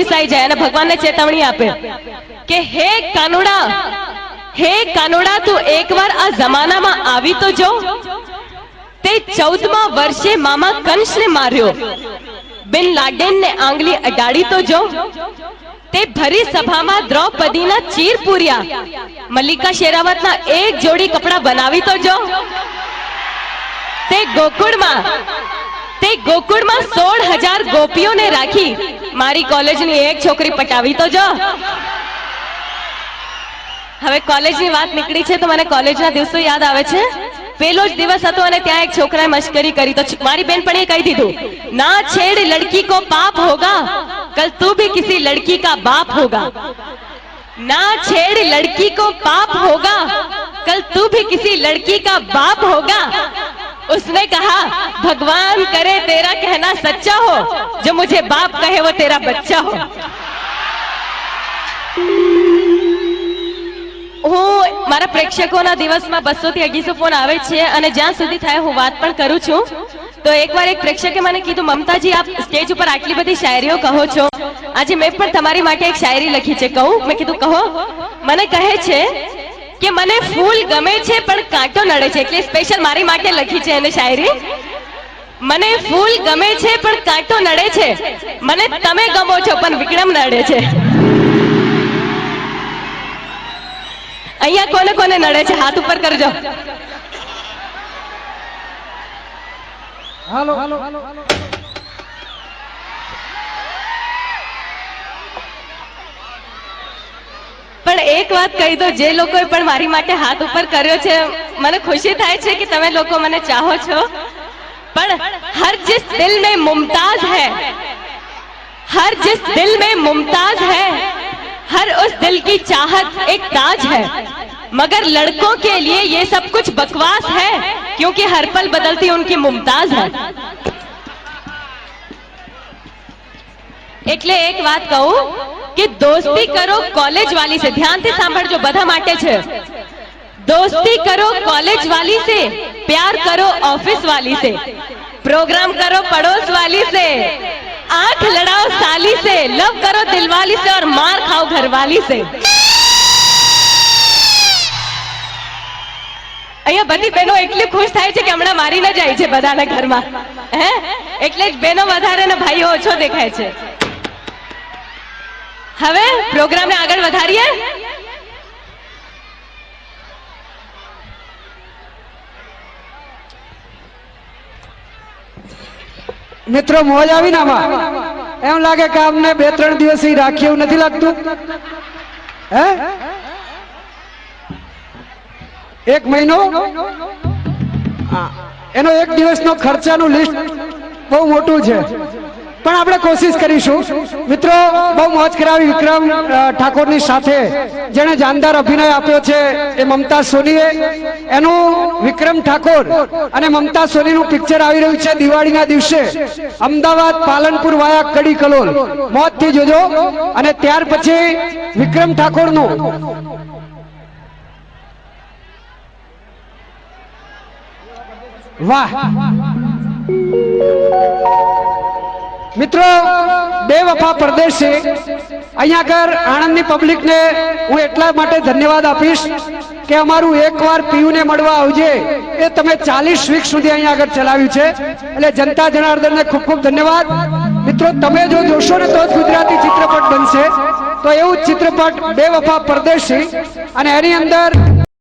रिसाई जाए અને ભગવાનને ચેતવણી આપે કે હે કાનુડા તું એકવાર આ જમાનામાં આવી તો જો તે 14મા વર્ષે મામા કંસને માર્યો બિન લાડેનને આંગળી અડાડી તો જો તે ભરી સભામાં દ્રૌપદીના ચીર પૂર્યા મલ્લિકા શેરાવતના એક જોડી કપડા બનાવી તો જો તે ગોકુળમાં 16,000 ગોપીઓને રાખી મારી કોલેજની એક છોકરી પટાવી તો જો હવે કોલેજની વાત નીકળી છે તો મને કોલેજના દિવસો યાદ આવે છે પેલો જ દિવસ હતો અને ત્યાં એક છોકરાએ મશ્કરી કરી તો મારી બેનપણીએ કહી દીધું ના છેડ લડકી કો પાપ હોગા कल तू भी किसी लड़की का बाप होगा ना छेड़ लड़की को पाप होगा कल तू भी किसी लड़की का बाप होगा उसने कहा भगवान करे तेरा कहना सच्चा हो जो मुझे बाप कहे वो तेरा बच्चा हो હું મારા પ્રેક્ષકોના દિવસમાં 200 થી 250 ફોન આવે છે અને જ્યાં સુધી થાય હું વાત પણ કરું છું તો એકવાર એક પ્રેક્ષકે મને કીધું મમતાજી આપ સ્ટેજ ઉપર આટલી બધી શાયરીઓ કહો છો આજે મેં પણ તમારી માટે એક શાયરી લખી છે કહું મેં કીધું કહો મને કહે છે કે મને ફૂલ ગમે છે પણ કાંટો નડે છે એટલે સ્પેશિયલ મારી માટે લખી છે એને શાયરી મને ફૂલ ગમે છે પણ કાંટો નડે છે મને તમે ગમો છો પણ વિક્રમ નડે છે અહીંયા કોને કોને નડે છે હાથ ઉપર કરજો હાલો પણ એક વાત કહી દો જે લોકોએ પણ મારી માટે હાથ ઉપર કર્યો છે મને ખુશી થાય છે કે તમે લોકો મને ચાહો છો પણ હર जिस दिल में मुमताज है हर जिस दिल में मुमताज है हर उस दिल की चाहत एक ताज है मगर लड़कों के लिए ये सब कुछ बकवास है क्योंकि हर पल बदलती उनकी मुमताज है એટલે એક વાત કહું કે दोस्ती करो कॉलेज वाली से ध्यान से સાંભળજો બધા માટે છે दोस्ती करो कॉलेज वाली से प्यार करो ऑफिस वाली से प्रोग्राम करो पड़ोस वाली से आंख लड़ाओ साली से लव करो दिलवाली से और मार खाओ घरवाली से અહીંયા બધી બહેનો એટલી ખુશ થાય છે કે હમણાં મારીને જાય છે બધાના ઘરમાં હે એટલે જ બહેનો વધારે ને ભાઈઓ ઓછો દેખાય છે હવે પ્રોગ્રામને આગળ વધારીએ મિત્રો મોજ આવી ને આમાં એમ લાગે કે આમને 2-3 દિવસ રાખી એવું નથી લાગતું હે એક મહિનો એનો એક દિવસનો ખર્ચાનું લિસ્ટ બહુ મોટું છે પણ આપણે કોશિશ કરીશું મિત્રો બહુ મોજ કરાવી વિક્રમ ઠાકોરની સાથે જેણે જાનદાર અભિનય આપ્યો છે એ મમતાઝ સોનીએ એનું વિક્રમ ઠાકોર અને મમતાઝ સોનીનું પિક્ચર આવી રહ્યું છે દિવાળીના દિવસે અમદાવાદ પાલનપુર વાયા કડી કલોલ મોજથી જોજો અને ત્યાર પછી વિક્રમ ઠાકોરનું વાહ મિત્રો બેવફા પરદેશી અહીંયા આગળ આણંદની પબ્લિકને હું એટલા માટે ધન્યવાદ આપીશ કે અમારું એકવાર પીયુને મળવા આવજે એ તમે 40 વીક સુધી અહીંયા આગળ ચલાવ્યું છે એટલે જનતા જનાર્દનને ખૂબ ખૂબ ધન્યવાદ મિત્રો તમે જો જોશો ને તો જ ગુજરાતી ચિત્રપટ બનશે તો એવું ચિત્રપટ બેવફા પરદેશી અને એની અંદર